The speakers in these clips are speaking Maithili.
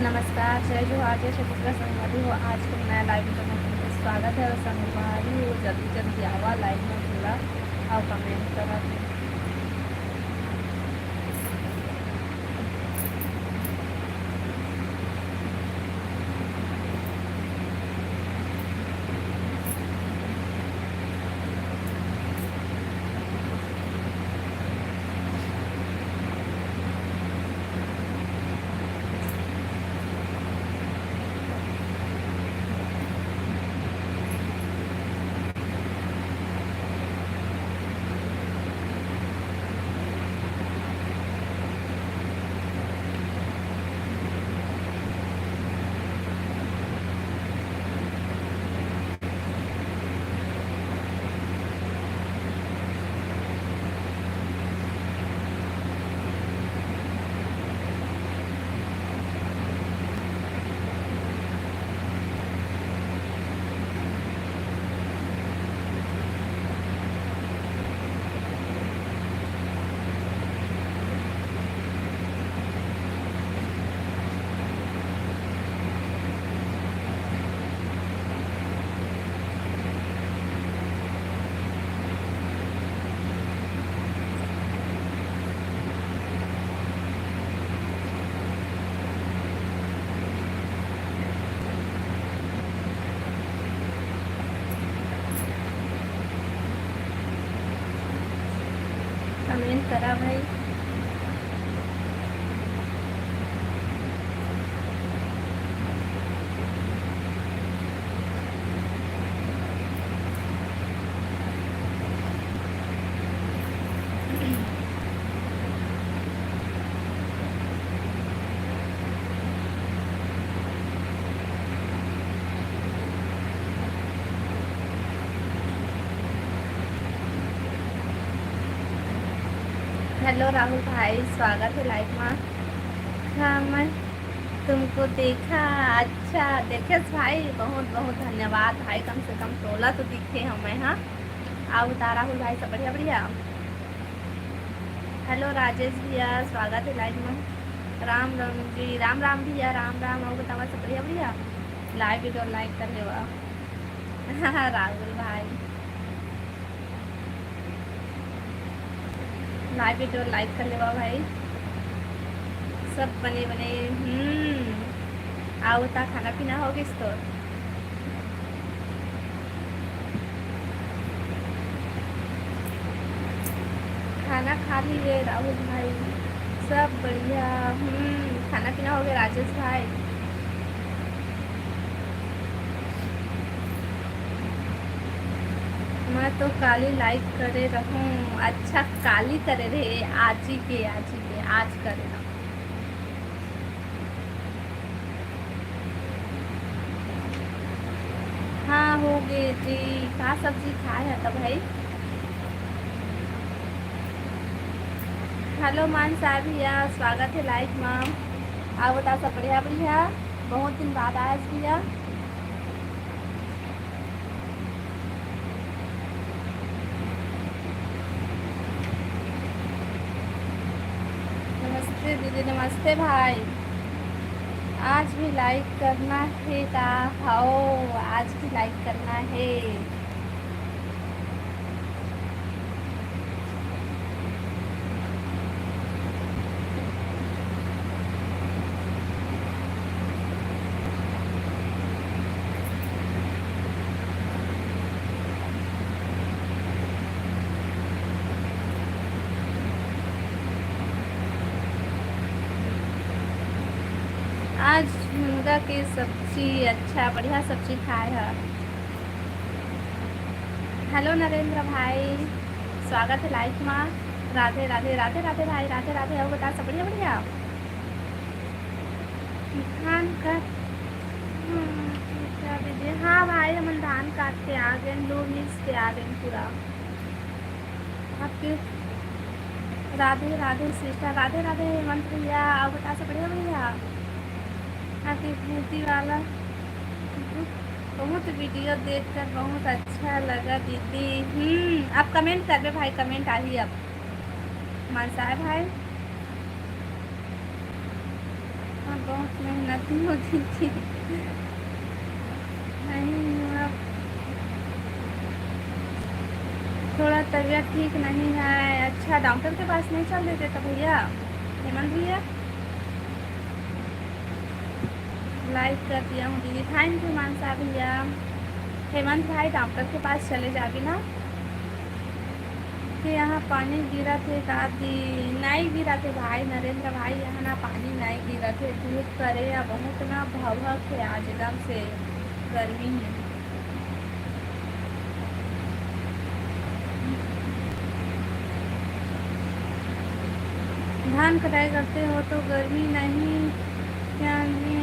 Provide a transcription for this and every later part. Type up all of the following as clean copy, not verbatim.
नमस्कार, जय जोहार, जय श्री कृष्ण संगवारी हो। आज के नया लाइव वीडियो में तुमको स्वागत है। और संगवारी हो जल्दी जल्दी आवा लाइव में जुड़ा और कमेंट करा। कमेंट करा भाई। हेलो राहुल भाई, स्वागत है लाइव में। हाँ, मैं तुमको देखा। अच्छा देखे भाई, बहुत बहुत धन्यवाद भाई। कम से कम 16 तो दिखे हमें। हाँ, आओ बता राहुल भाई, सब बढ़िया बढ़िया। हेलो राजेश भैया, स्वागत है लाइव में। राम राम जी, राम राम भैया, राम राम। आओ बतावा, सब बढ़िया बढ़िया। लाइव वीडियो लाइक कर ले राहुल भाई, लाइव वीडियो लाइक कर लेवा भाई। सब बने बने। आओ ता खाना पीना हो गया तो। खाना खा लिए राहुल भाई, सब बढ़िया। खाना पीना हो गया राजेश भाई। मैं तो काली लाइक करे रहूँ। अच्छा, काली करे रहे, आज ही के आज करे ना। हाँ हो गए जी। कहाँ सब्जी खाए है तब भाई। हेलो मान साहब भैया, स्वागत है लाइव में। आप बता, सब बढ़िया बढ़िया। बहुत दिन बाद आया भैया। नमस्ते दीदी, नमस्ते भाई। आज भी लाइक करना है का? हाओ, आज भी लाइक करना है। आज झींगा की सब्जी, अच्छा बढ़िया सब्जी खाए है। हेलो नरेंद्र भाई, स्वागत है लाइफ में। राधे राधे राधे राधे भाई, राधे राधे। और बता, सब बढ़िया बढ़िया। धान काट क्या दीजिए। हाँ भाई, हम धान काट के आ गए, लो मिस के आ गए पूरा। आपके राधे राधे सिस्टर, राधे राधे हेमंत भैया। और बता, सब बढ़िया बढ़िया। आपकी भूती वाला बहुत वीडियो देखकर बहुत अच्छा लगा दीदी। आप कमेंट कर दे भाई, कमेंट आ ही अब। मनसा है भाई। और बहुत मेहनती होती थी। नहीं, अब थोड़ा तबीयत ठीक नहीं है। अच्छा, डॉक्टर के पास नहीं चल देते तो भैया, हेमंत भैया? लाइक कर दिया हूँ दीदी, थैंक यू मानसा भैया। हेमंत भाई डॉक्टर के पास चले जाबी ना कि यहाँ पानी गिरा थे का दी? नहीं गिरा थे भाई नरेंद्र भाई, यहाँ ना पानी नहीं गिरा थे। धूप करे या बहुत ना भवक है आज, एकदम से गर्मी है। धान कटाई करते हो तो गर्मी नहीं क्या जी?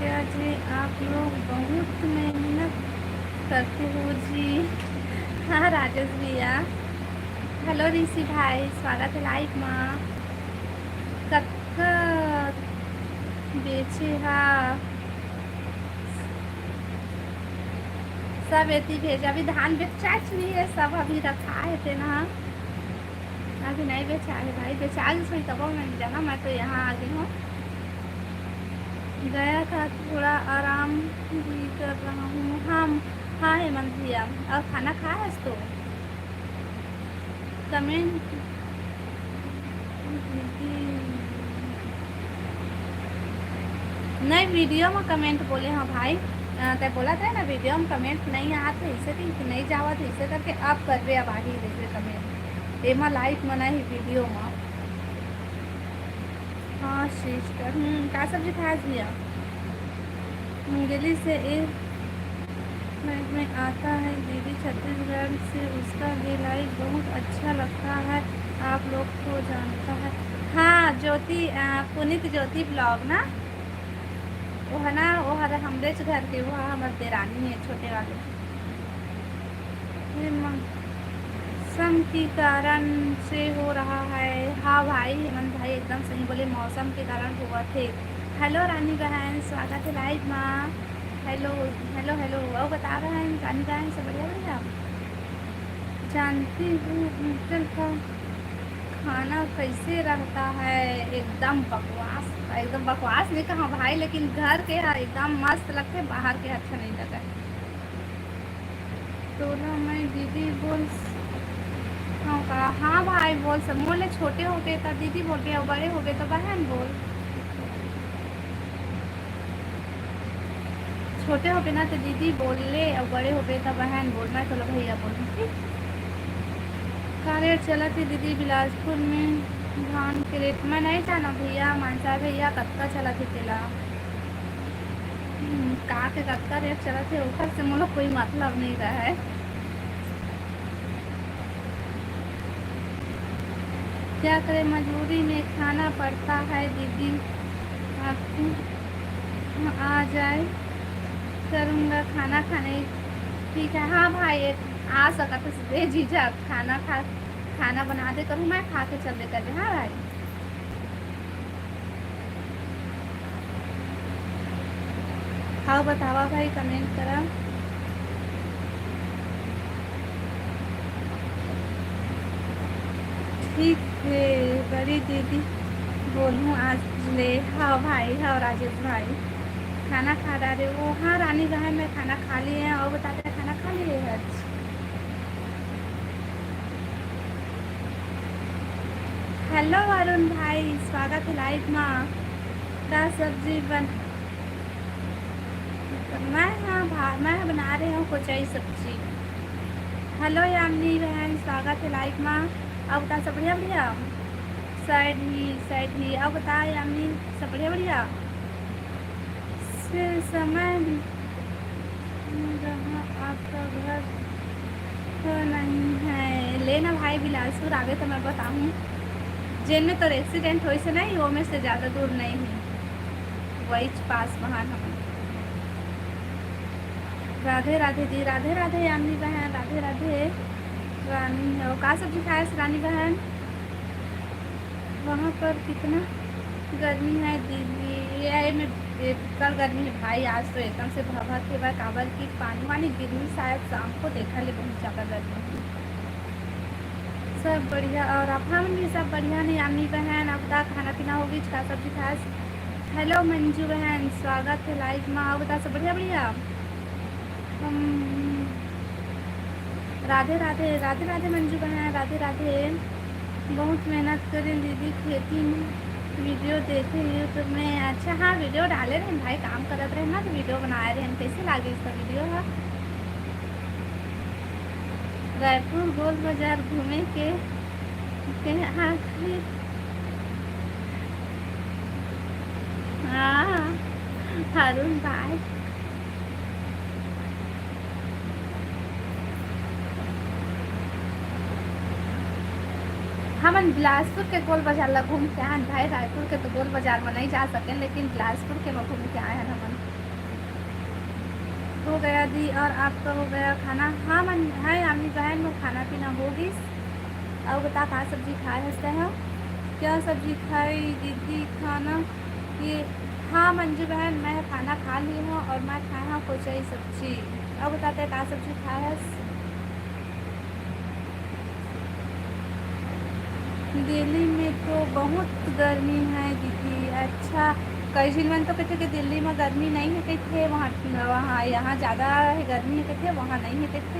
क्या जी आप लोग बहुत मेहनत करते हो जी। हाँ राजेश भैया। हेलो ऋषि भाई, स्वागत है लाइव माँ। कक्का बेचे हाँ सब एती भेजा। अभी धान बेचा नहीं है, सब अभी रखा है थे ना, अभी नहीं बेचा है भाई। बेचा सही तब मैं जाना, मैं तो यहाँ आ गई हूँ। गया था थोड़ा आराम भी कर रहा हूँ। हाँ हाँ हेमंत भैया, और खाना खाया है तो कमेंट नहीं, वीडियो में कमेंट बोले हाँ भाई। तो बोला था ना वीडियो में कमेंट नहीं आते, इसे कि नहीं जावा थे, इसे करके अब कर रहे, अब आ ही रहे कमेंट एमा लाइक मना ही वीडियो में। हाँ सिस्टर, क्या सब्जी खाया भैया? मुंगेली से एक मिनट में आता है दीदी, छत्तीसगढ़ से, उसका भी लाइक बहुत अच्छा लगता है, आप लोग को जानता है। हाँ ज्योति, पुनीत ज्योति ब्लॉग ना, वो है ना, वो है हमरे घर के, वो हमारे देरानी है छोटे वाले। ये मौसम के कारण से हो रहा है। हाँ भाई हेमंत भाई एकदम सही बोले, मौसम के कारण हुआ थे। हेलो रानी बहन, स्वागत है लाइव माँ। हेलो हेलो हेलो, वो बता रहे हैं रानी बहन से बढ़िया बढ़िया। जानती हूँ होटल का खाना कैसे रहता है, एकदम बकवास। एकदम बकवास नहीं कहा भाई, लेकिन घर के एकदम मस्त लगते, बाहर के अच्छा नहीं लगा। तो ना मैं दीदी बोल का, हाँ भाई बोल सब बोले, छोटे हो गए तो दीदी बोलते, और बड़े हो गए तो बहन बोल। छोटे हो गए ना तो दीदी बोल ले, और बड़े हो गए तो बहन बोल। मैं चलो भैया बोल ठीक। का रेट चला थी दीदी बिलासपुर में धान के रेट? मैं नहीं जाना भैया, मानसा भैया कत्का चला थी तेला का के कत्का रेट चला थे, ऊपर से मुझे कोई मतलब नहीं रहा है। क्या करें, मजबूरी में खाना पड़ता है दीदी, आपको आ जाए करूँगा खाना खाने। ठीक है हाँ भाई, आ सका तो बेझिझक खाना बना दे करूँ, मैं खा के चल दे कर। हाँ भाई हाँ बतावा भाई, कमेंट करा। ठीक है बड़ी दीदी बोलूँ आज ले। हाँ भाई, हाँ राजेश भाई, खाना खा रहे हो? हाँ रानी बहन मैं खाना खा लिए हैं, और बता रहे खाना खा लिए है। हेलो अरुण भाई, स्वागत है लाइव माँ। क्या सब्जी बन? मैं मैं बना रही हूँ कोचाई सब्जी। हेलो यामिनी बहन, स्वागत है लाइव माँ। अब बता सब बढ़िया बढ़िया? साइड ही अब बता यामिनी, सब बढ़िया बढ़िया? समय रहा आपका घर तो नहीं है लेना भाई, बिलासपुर आगे तो मैं बताऊँ जेल में तो एक्सीडेंट हो से नहीं, वो में से ज़्यादा दूर नहीं है, वही पास वहाँ हम। राधे राधे जी, राधे राधे यामिनी बहन, राधे राधे। रानी है वो का सब्जी खाया रानी बहन? वहाँ पर कितना गर्मी है दीदी? ये में कल गर्मी है भाई, आज तो एकदम से भभा के बाद काबल की पानी वानी गिरनी, शायद शाम को देखा ले बहुत ज़्यादा गर्मी। सब बढ़िया। और आप? हम भी सब बढ़िया नहीं अम्मी बहन। अब तक खाना पीना होगी, का सब्जी खास। हेलो मंजू बहन, स्वागत है लाइव में। आओ बता, सब बढ़िया बढ़िया। हम राधे राधे राधे राधे मंजू बहन, राधे राधे। बहुत मेहनत करें दीदी, खेती में वीडियो देखे यूट्यूब में। अच्छा हाँ, वीडियो डाले रहे भाई, काम करते रहे ना तो वीडियो बनाए रहे। कैसे लगे इसका वीडियो है? रायपुर गोल बाजार घूमे के हाँ हाँ हारून भाई। हमन बिलासपुर के गोल बाजार ला घूम के आए भाई। रायपुर के तो गोल बाजार में नहीं जा सके, लेकिन बिलासपुर के में घूम के आए हैं हमन। हो गया दी, और आपका हो गया खाना? हाँ मन है अम्मी बहन में खाना पीना होगी। और बता, कहाँ सब्जी खाए हंसते हैं? क्या सब्जी खाई दीदी खाना? ये हाँ मंजू बहन, मैं खाना खा ली हूँ और मैं खाया हूँ कोचई सब्जी। अब बताते हैं कहाँ सब्जी खाए है? दिल्ली में तो बहुत गर्मी है दीदी। अच्छा, कई दिन में तो कहते कि दिल्ली में गर्मी नहीं है कहते, वहाँ यहाँ ज़्यादा गर्मी है कहते, वहाँ नहीं है कहते।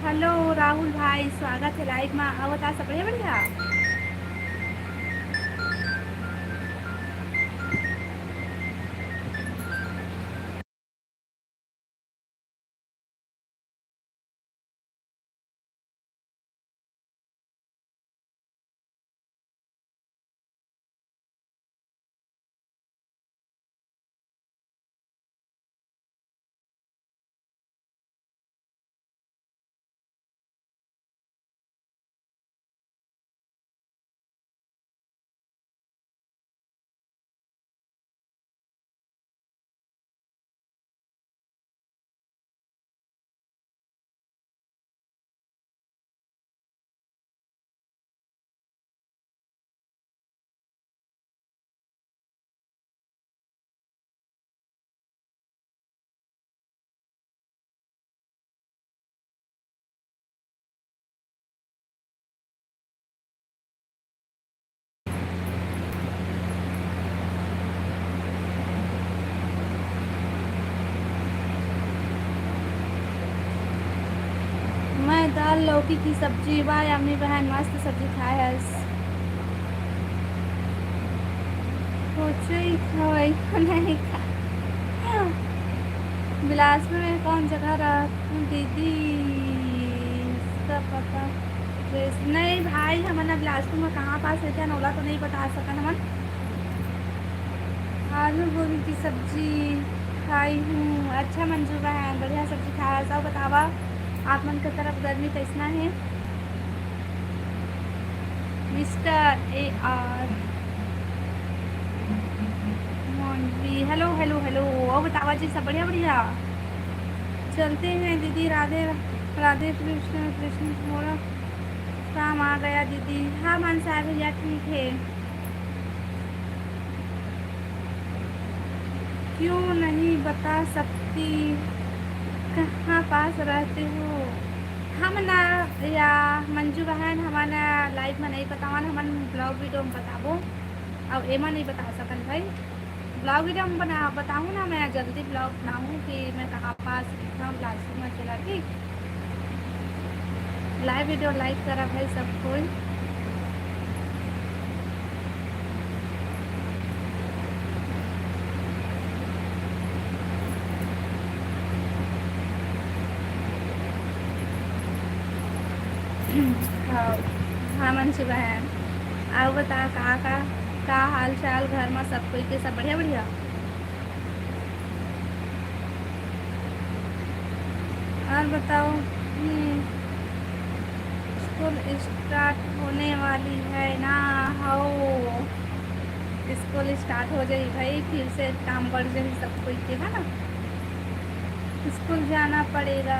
हेलो राहुल भाई, स्वागत है लाइव में। अब बता, सब बढ़िया बढ़िया। मैं दाल लौकी की सब्जी। वाह अम्मी बहन, मस्त सब्जी खाए है। कोचई खवाई को नहीं खा। बिलासपुर में कौन जगह रहा दीदी? इसका पता नहीं भाई। हमन बिलासपुर में कहाँ पास रहते हैं नौला तो नहीं बता सकन हमन। आलू गोभी की सब्जी खाई हूँ। अच्छा मंजू बहन, बढ़िया सब्जी खाया। सब बतावा, आप मन की तरफ गर्मी कैसना है? Mister A R Monvi, hello hello hello. और बतावा जी, सब बढ़िया बढ़िया। चलते हैं दीदी। राधे राधे कृष्ण कृष्ण थोड़ा काम आ गया दीदी। हाँ मनसा भैया ठीक है। क्यों नहीं बता सकती कहाँ पास रहते हो? हम ना या मंजू बहन, हमारा लाइफ में नहीं बतावन, हमन ब्लॉग वीडियो में बताबो। अब एमा नहीं बता सकन भाई। ब्लॉग वीडियो में बताऊँ ना, मैं जल्दी ब्लॉग बनाऊँ कि मैं कहाँ पास रहता बिलासपुर में चला। ठीक, लाइव वीडियो लाइक करा भाई सब कोई। हाँ मंजू बहन, आओ बता, का हाल चाल घर में सब कोई के? सब बढ़िया बढ़िया। और बताओ, स्कूल स्टार्ट होने वाली है ना? हो, स्कूल स्टार्ट हो जाए भाई, फिर से काम बढ़ जाए सब कोई के, है ना? स्कूल जाना पड़ेगा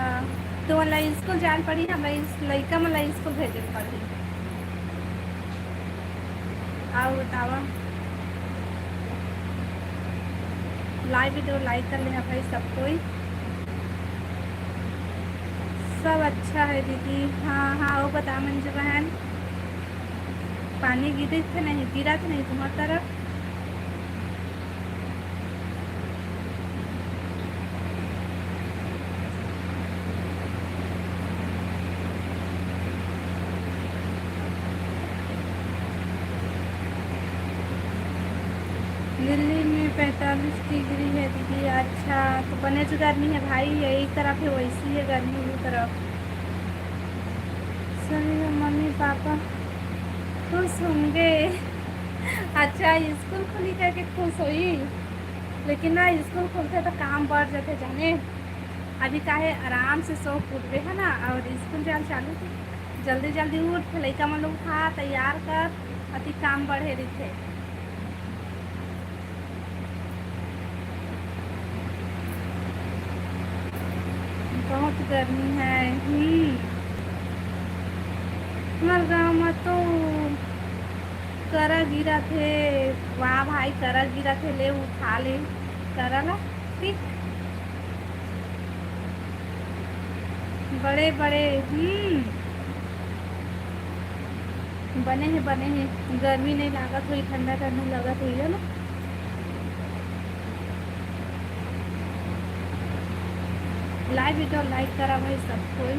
तो मतलब स्कूल जान पड़ी ना भाई, लड़का मतलब स्कूल भेजे पड़ी। आओ बतावा, लाइव वीडियो लाइक कर लेना भाई सब कोई। सब अच्छा है दीदी। हाँ हाँ, वो बता मंजू बहन, पानी गिरे थे नहीं, गिरा तो नहीं तुम्हारी तरफ? दिल्ली में 45 डिग्री है दीदी। अच्छा, तो बने जो गर्मी है भाई, यही तरफ है वैसी है गर्मी उस तरफ। सही है, मम्मी पापा खुश होंगे। अच्छा, स्कूल खुली करके खुश हुई, लेकिन ना स्कूल खुलते तो काम बढ़ जाते जाने। अभी काहे आराम से सो उठबे है ना, और स्कूल जाल चालू थी, जल्दी जल्दी उठ लड़का मन लोग उठा तैयार कर, अति काम बढ़े रही। बहुत गर्मी है। हमारे गाँव में तो करा गिरा थे। वाह भाई, करा गिरा थे, ले उठा ले करा ला। ठीक, बड़े बड़े बने हैं बने हैं। गर्मी नहीं लागत हुई, ठंडा ठंडा लागत हुई है ना। लाइव वीडियो लाइक करा भाई सब कोई।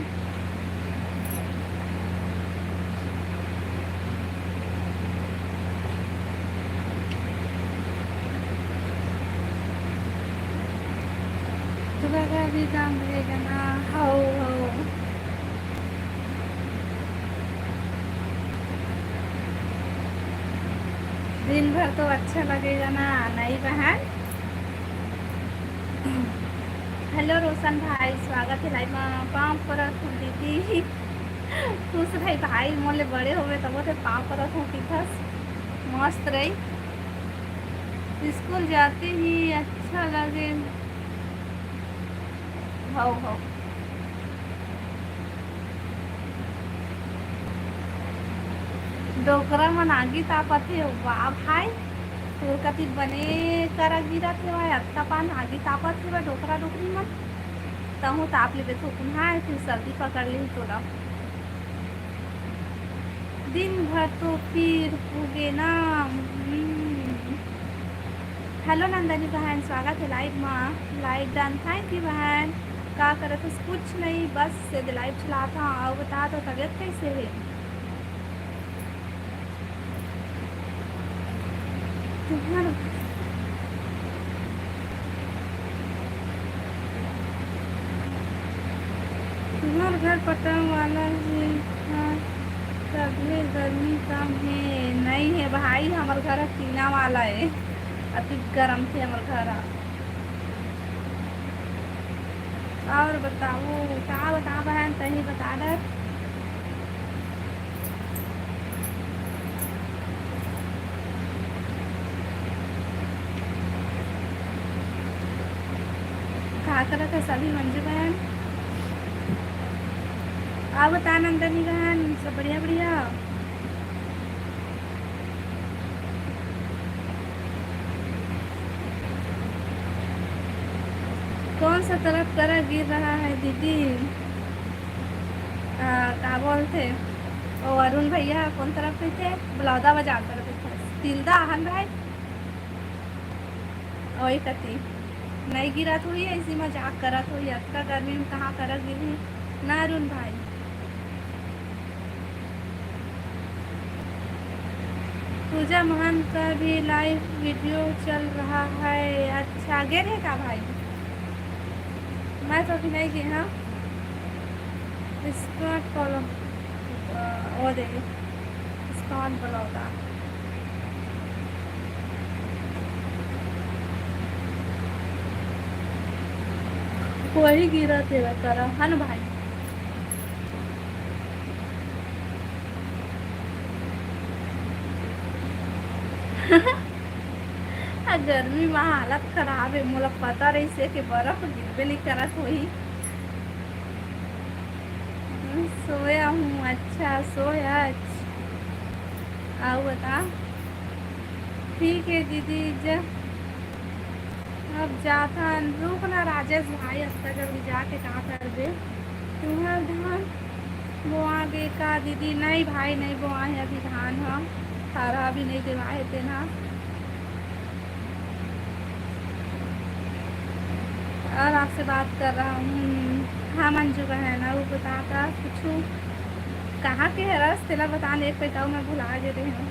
सुबह का भी काम रहेगा ना। हो दिन भर तो अच्छा लगेगा ना, नहीं बहन? हेलो रोशन भाई, स्वागत है लाइव में। पाँव परत हूँ दीदी। खुश रही भाई, मोले बड़े हो गए तब तो पाँव परत हूँ तीखस। मस्त रही, स्कूल जाते ही अच्छा लगे। हो डोकरा मन आगी तापत है। वाह भाई, तोर कति बने करा गिरा थे भाई, अत्ता पान आगी तापत है डोकरा डोकरी मन। तहु ताप ले तो तुम्हारे फिर सर्दी पकड़ ली तोरा। दिन भर तो फिर उगे ना। हेलो नंदनी बहन, स्वागत है लाइव में। लाइव डन, थैंक यू बहन। क्या करे तो कुछ नहीं, बस से लाइव चलाता। और बता दो तबीयत कैसे है तुम्हारा? तुम्हारा घर पटन वाला है? हाँ, तभी गर्मी कम है। नहीं है भाई, हमारे घर टीना वाला है, अति गर्म थे हमारे घर। और बताओ, क्या बता बहन, तही बता दे। क्या करा था सभी मंजू बहन? आप बता नंदनी बहन, सब बढ़िया बढ़िया। कौन सा तरफ करा गिर रहा है दीदी? क्या बोलते ओ अरुण भैया, कौन तरफ पे थे? बलौदा बाजार तरफ थे, तिलदा हन भाई वही कती। नहीं गिरा थोड़ी, ऐसी मजाक करा थोड़ी, अक्का गर्मी में कहाँ करा गिरी ना अरुण भाई। पूजा महंत का भी लाइव वीडियो चल रहा है। अच्छा, गे है का भाई? मैं तो अभी नहीं गई। हाँ, स्कॉट फॉलो वो दे स्कॉट बलौदा। वही गिरा तेरा तरह है ना भाई। गर्मी में हालत खराब है, मोला पता रही से कि बर्फ गिरबे नहीं करत हुई। सोया हूँ। अच्छा, सोया। आओ बता। ठीक है दीदी, अब जाता रुक ना राजेश भाई, अब तक अभी जाके कहाँ कर दे। तुम्हार धान बोआ गे का दीदी? नहीं भाई नहीं बोआ है अभी धान। हम सारा अभी नहीं दिवाए थे ना। और आपसे बात कर रहा हूँ। हाँ मंजू का है ना, वो बताता पूछू कहाँ के है रस तेला बताने एक पैसा मैं भुला दे रही हूँ।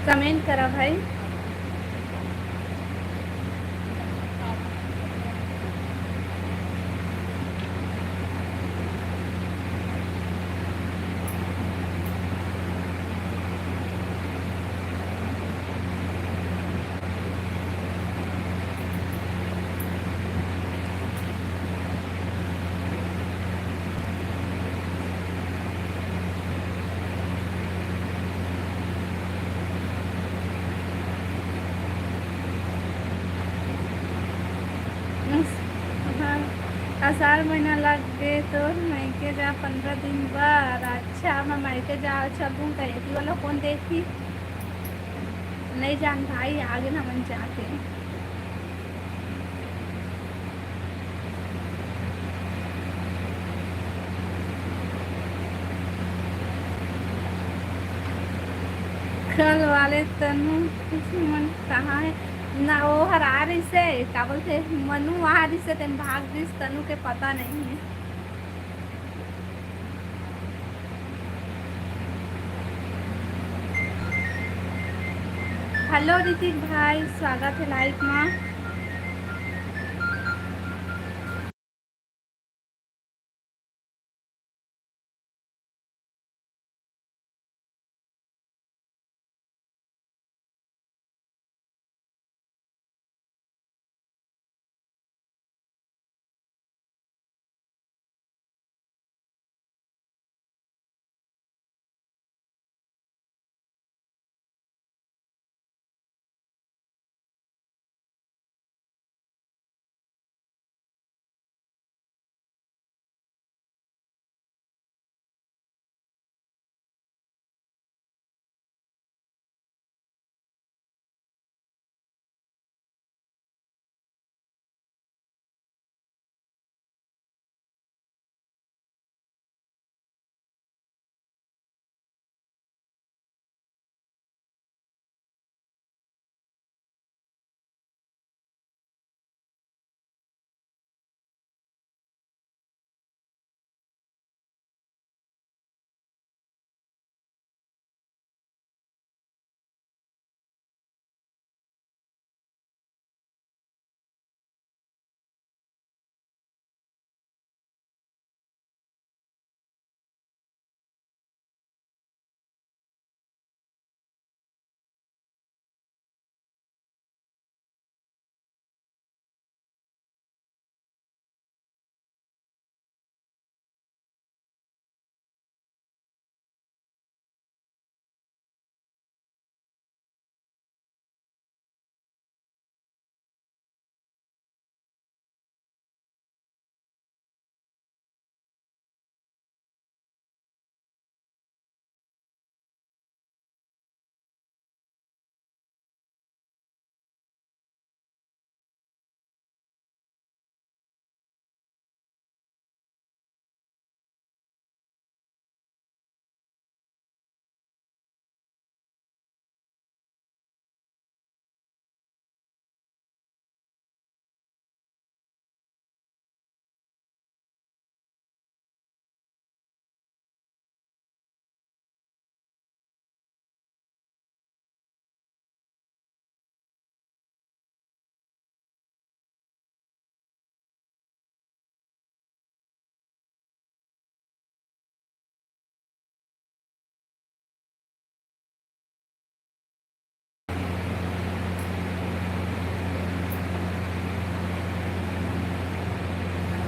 कमेंट करा भाई। हाँ, आषाढ़ महीना लग गए तो मायके जा 15 दिन बाद। अच्छा मैं मायके जा चलूँ कहीं वाला कौन देखी नहीं जान भाई आगे ना मन जाके। कल वाले तनु मन कहाँ है ना, वो हरा रही से क्या बोलते मनु वहाँ रही से तेन भाग दिस तनु के पता नहीं है। हेलो ऋतिक भाई, स्वागत है लाइव में।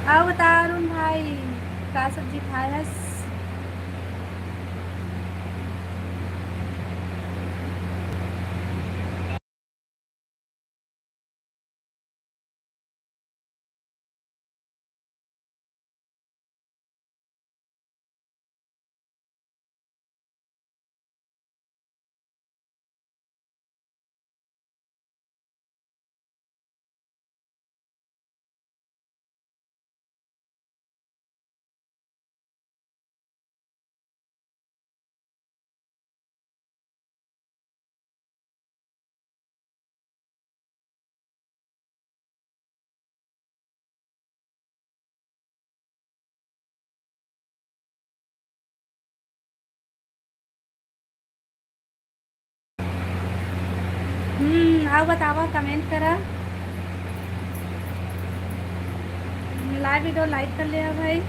आओ बता अरुण भाई का सब्जी खाया। आओ बतावा, कमेंट करा, लाइव वीडियो लाइक कर लिया भाई।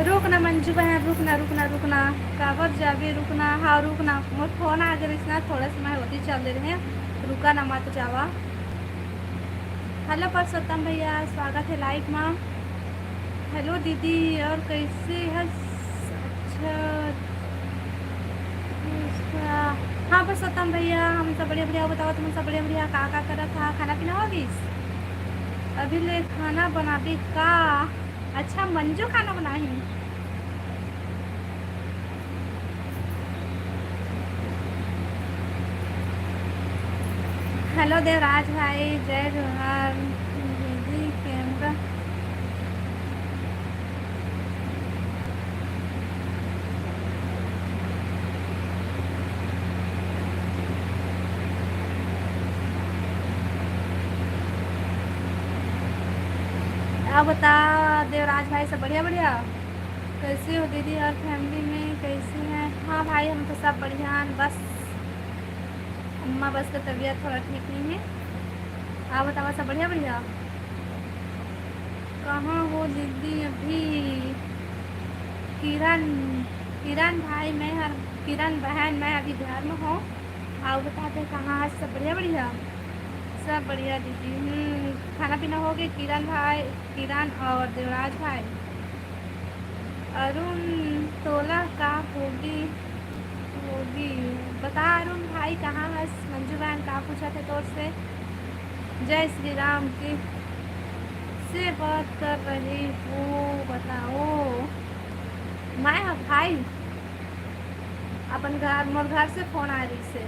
रुकना मंजू बहन, रुकना रुकना रुकना, काबर जाबे, रुकना, हाँ रुकना, मोर फोन आ गया इसना, थोड़ा समय होती चल रहे हैं, रुका ना मत जावा। हेलो परसोत्तम भैया, स्वागत है लाइव में। हेलो दीदी, और कैसे है? अच्छा, हाँ परसोत्तम भैया, हम सब बढ़िया बढ़िया, बताओ तुम सब बढ़िया बढ़िया, का करा था? खाना पीना हो गई? अभी ले खाना बनाबी का? अच्छा मंजू खाना बनाई। हेलो देवराज भाई, जय जोहार दीदी। कैमरा आप बता देवराज भाई, सब बढ़िया बढ़िया? कैसे हो दीदी, और फैमिली में कैसी हैं? हाँ भाई, हम तो सब बढ़िया हैं, बस अम्मा बस का तबीयत थोड़ा ठीक नहीं है। आप बताओ, सब बढ़िया बढ़िया? कहाँ हो दीदी अभी? किरण, किरण भाई मैं, और किरण बहन मैं अभी बिहार में हूँ। आप बताते कहाँ? सब बढ़िया बढ़िया? सब बढ़िया दीदी। खाना पीना हो गया किरण भाई, किरण और देवराज भाई? अरुण तोला का होगी होगी, बता अरुण भाई कहाँ है? मंजू बहन कहाँ पूछा थे तौर से? जय श्री राम की से बात कर रही हूँ, बताओ। मैं भाई अपन घर, मोर घर से फोन आ रही से।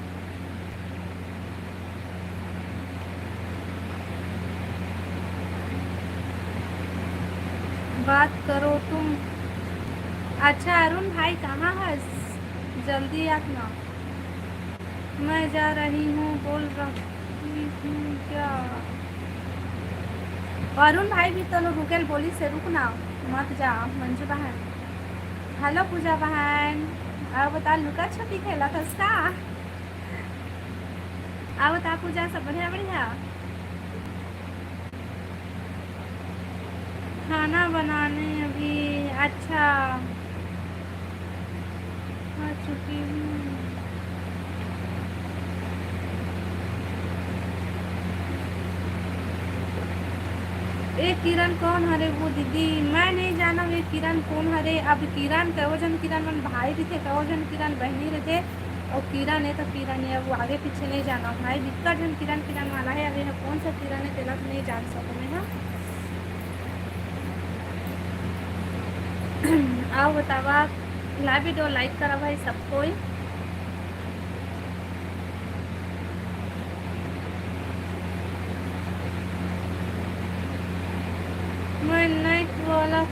बात करो तुम। अच्छा अरुण भाई कहाँ है? जल्दी आना, मैं जा रही हूँ, बोल रही हूँ क्या? अरुण भाई भी तो रुकेल, बोली से रुकना मत जा मंजू बहन। हेलो पूजा बहन, अब बता लुका छुपी खेला था उसका? अब बता पूजा, सब बढ़िया बढ़िया? खाना बनाने अभी, अच्छा आ चुकी हूँ। एक किरण कौन हरे वो दीदी? मैं नहीं जाना ये किरण कौन हरे। अब किरण कवजन, किरण मन भाई भी थे, कवजन किरण बहनी रहते, और किरण है तो किरण है, वो आगे पीछे नहीं जाना भाई। दिक्कत जन किरण किरण वाला है, अभी है कौन सा किरण है तेरा तो नहीं जान सकूँ मैं। हाँ आओ बतावा, लाइव वीडियो लाइक करा भाई सब कोई। मैं नहीं बोला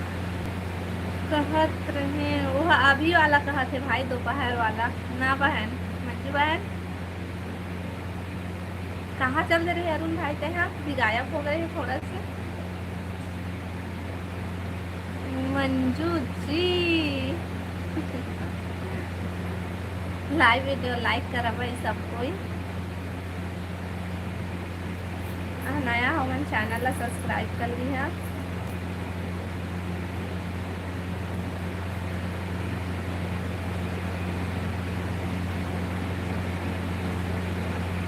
कहत रहे वो अभी वाला कहा थे भाई, दोपहर वाला ना बहन। मंजू बहन कहाँ चल रहे अरुण भाई थे, यहाँ भी गायब हो गए थोड़ा से। Manju ji live video like करा भाई सब कोई। नया हो मन चैनल ला सब्सक्राइब कर ली है।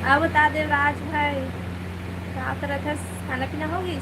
अब बता दे राज भाई क्या कर रहा था, खाना पीना होगी?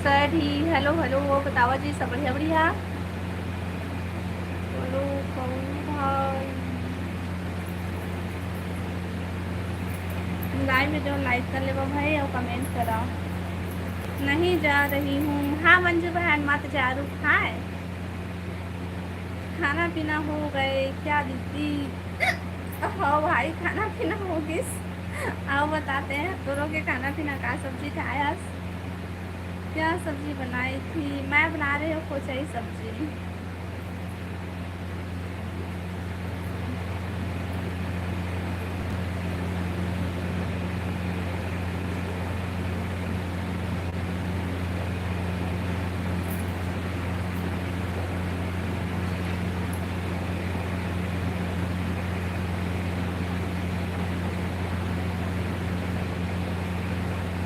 सर ही हेलो हेलो वो बतावा जी, सब बढ़िया बढ़िया बोलो भाई। लाइव वीडियो लाइक कर ले भाई और कमेंट करा। नहीं जा रही हूँ। हाँ मंजू बहन मत जा रू खाए, खाना पीना हो गए क्या दीदी? हाँ भाई खाना पीना हो किस आओ बताते हैं दोनों के खाना पीना का सब्जी खाया। क्या सब्जी बनाई थी? मैं बना रही हूँ कोचई सब्जी।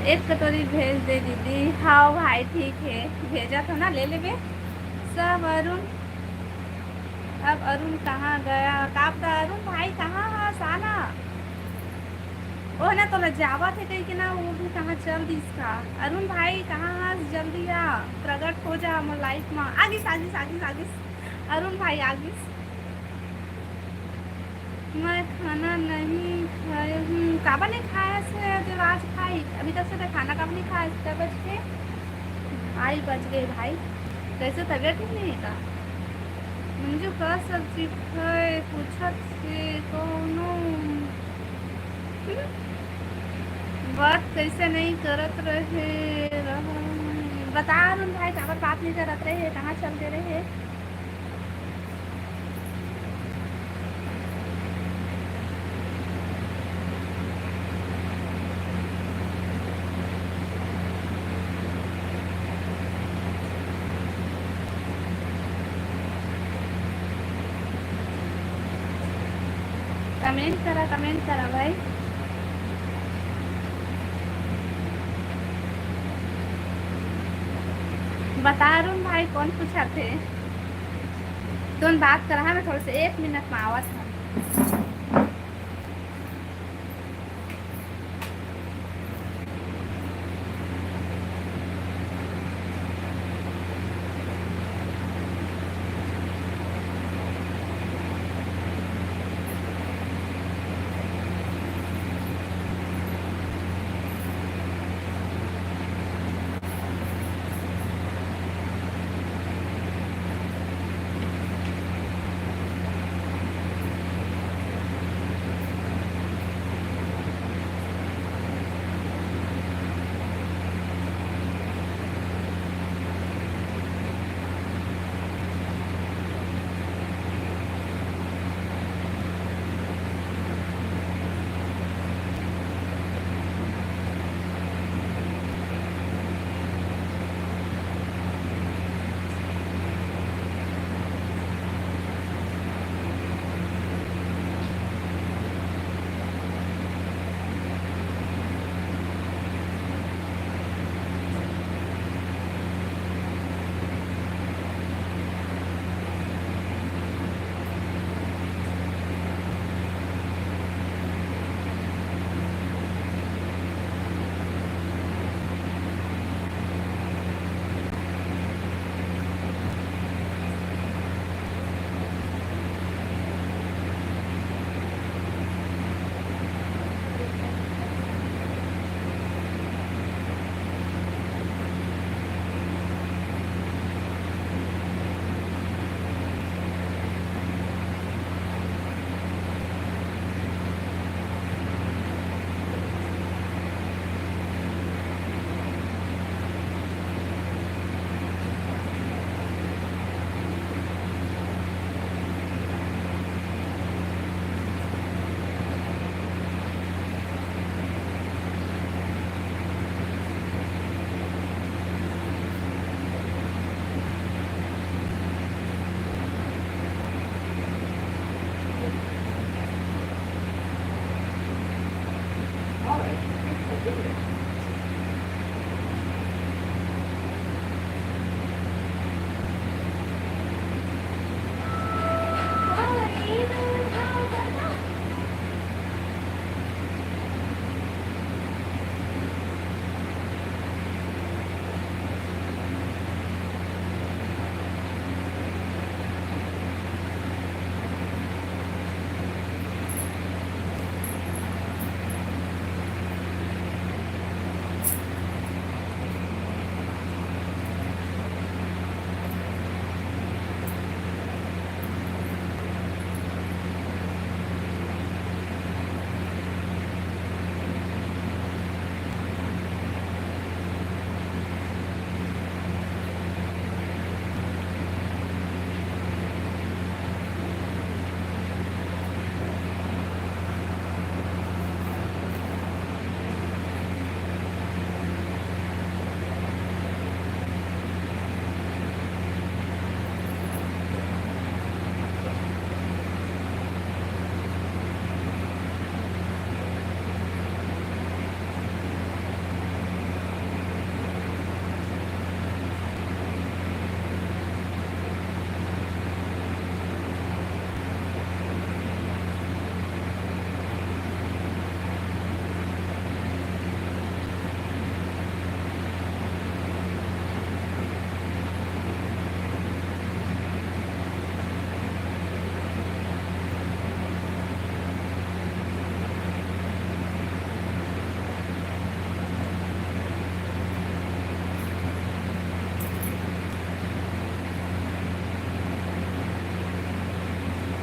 एक कटोरी भेज दे दीदी। हाँ भाई ठीक है, भेजा था ना, ले लेंगे सब। अरुण अब अरुण कहाँ गया? कापता अरुण भाई कहाँ है साला? वो ना तो लजावा थे कहीं के ना, वो भी कहाँ चल दी इसका। अरुण भाई कहाँ है? जल्दी आ, प्रकट हो जा मोर लाइफ में। आगिस आगिस आगिस आगिस अरुण भाई आगिस। मैं खाना नहीं खाई हूँ। काबा नहीं खाया से जो आज खाई अभी तक से तो खाना कब नहीं खाया? 7 बज के 2 बज गए भाई। कैसे तबीयत ठीक नहीं है का? मंजू का सब्जी खाए पूछत से कोनो बात कैसे नहीं करत रहे बता अरुण भाई, काबर बात नहीं करत रहे, कहाँ चलते रहे? कमेंट करा भाई। बता अरुण भाई कौन पूछा थे? तुम बात करा मैं थोड़ा से 1 मिनट में आवाज था।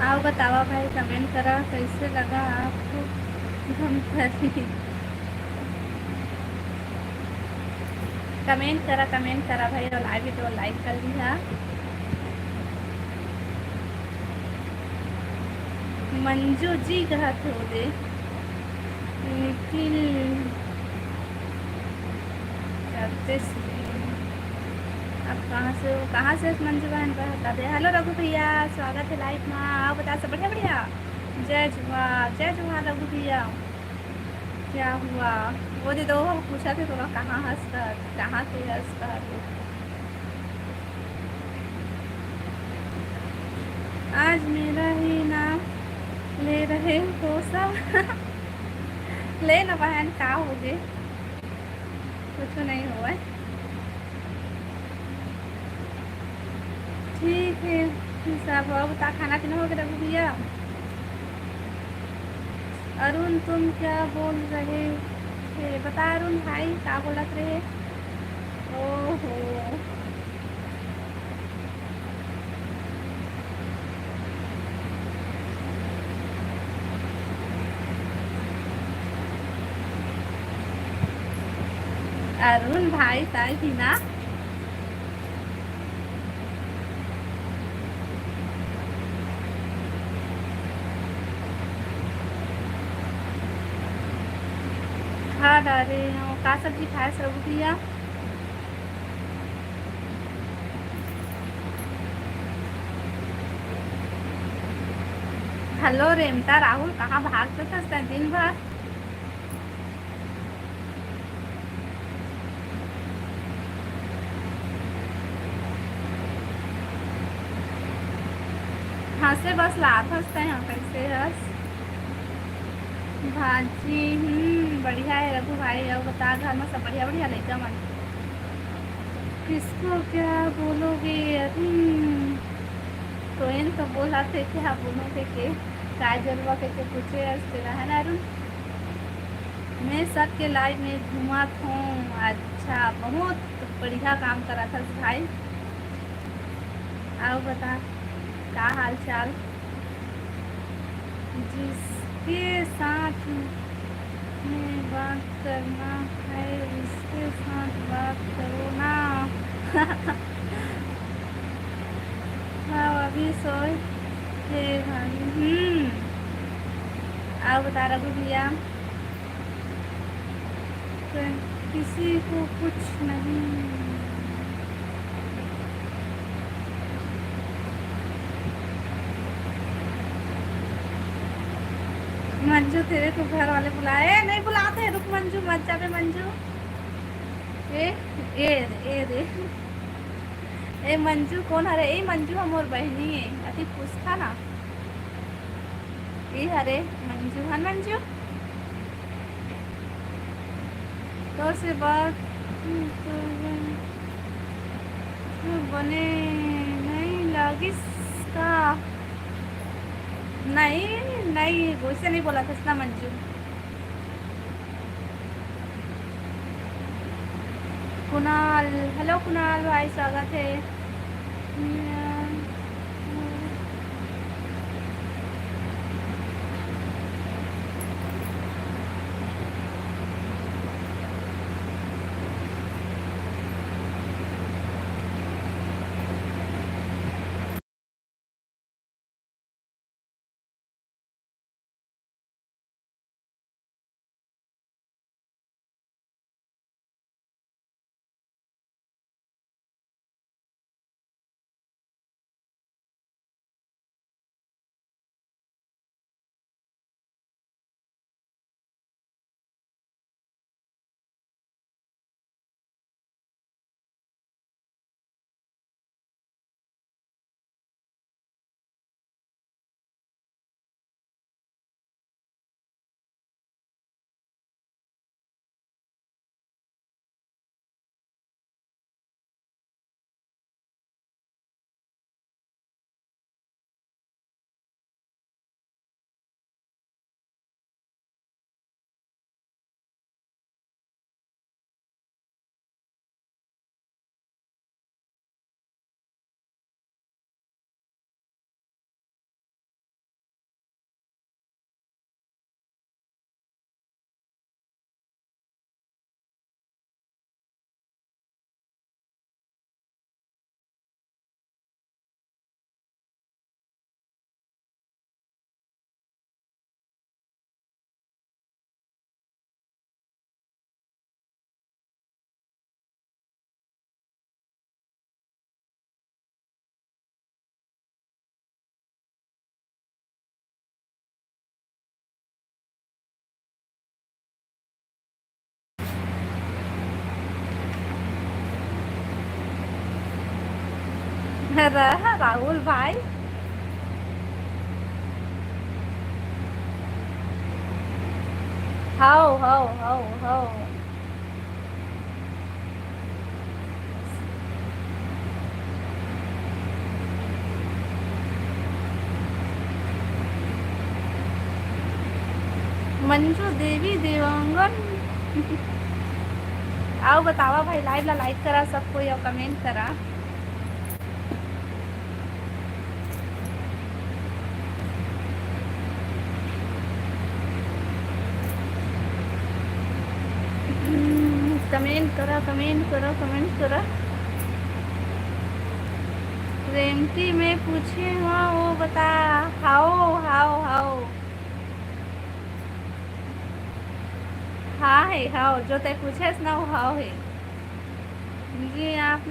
आओ बतावा भाई, कमेंट करा कैसे लगा आपको धमपरी। कमेंट करा भाई, और लाइव तो लाइक कर दिया। मंजू जी कहा थे दे निखिल करते अब कहाँ से मंजू बहन का हटा दे। हेलो रघु भैया, स्वागत है लाइव में। आओ बता सब बढ़िया बढ़िया। जय जुआ रघु भैया। क्या हुआ? वो दे दो पूछा थे तो कहाँ हंस कर, कहाँ थे हंस कर। आज मेरा ही नाम ले रहे हो सब। ले ना बहन, का हो गए? कुछ नहीं हुआ है। ठीक है सब। और बता खाना पीना हो गया रघु भैया? अरुण तुम क्या बोल रहे थे? बता अरुण भाई, क्या बोलत रहे? ओहो। अरुण भाई ताई थी ना। खा डाले हो का सब्जी खाए सब भैया? हेलो रेमता राहुल, कहाँ भागते थे दिन भर? हंसे बस लात हंसते हैं कैसे हंस। भाजी बढ़िया है रघु भाई। और बता घर में सब बढ़िया बढ़िया लेकर मन। किसको क्या बोलोगे? तो इन तो बोला थे क्या बोलोगे के काय जरूर के पूछे हंसते रहे ना अरुण। मैं सबके लाइव में घुमा हूँ। अच्छा, बहुत बढ़िया काम करा था भाई। आओ बता क्या हाल चाल? जिसके साथ में बात करना है उसके साथ बात करो ना। हाँ अभी सोए थे भाई। आओ बता रघु भैया। तो किसी को कुछ नहीं। मंजू तेरे को घर वाले बुलाए? नहीं बुलाते, रुक मंजू मत जा बे मंजू। ए ए ए रे ए मंजू कौन हरे? ए मंजू हमोर बहनी है अति पूछता ना। ए हरे मंजू हन मंजू तो से बात तो बने नहीं लागिस का। नहीं नहीं वैसे नहीं बोला था ना मंजू। कुणाल, हेलो कुणाल भाई, स्वागत है। राहुल भाई। हाउ हाउ हाउ हाउ। मंजू देवी देवांगन। आओ बतावा भाई, लाइव ला लाइक करा सब कोई और कमेंट करा। कमेंट करा कमेंट करा कमेंट करा। रेमती में पूछे हाँ वो बता। हाओ हाओ हाओ। हाँ है हाओ, जो ते पूछे ना वो हाओ है। जी आप